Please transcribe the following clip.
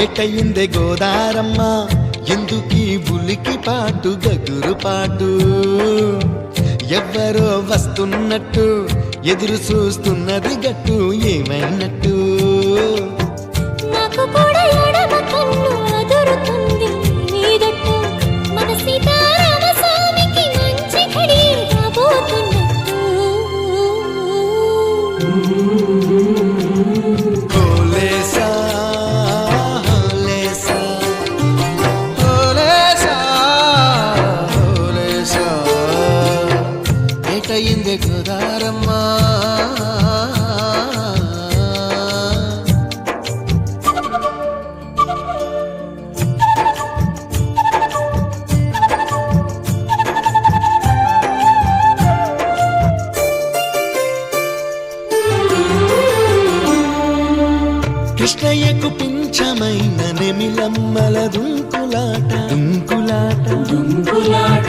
ఏటయిందే గోదారమ్మ ఎందుకీ ఉలికి పాటు గగురు పాటు ఎవ్వరో వస్తున్నట్టు ఎదురు చూస్తున్నది గట్టు ఏమైనట్టు నాకు కూడా ఎడమ కన్ను అదురుతుంది నీదట్టు మన సీతారామ స్వామికి మంచి ఘడి రాబోతున్నట్టు హోలేసా హోలేసా హోలేసా హోలేసా ఏటయిందే గోదారమ్మ కృష్ణయ్యకు పింఛమైన నెమిలమ్మల దుంకులాట దుంకులాట దుంకులాట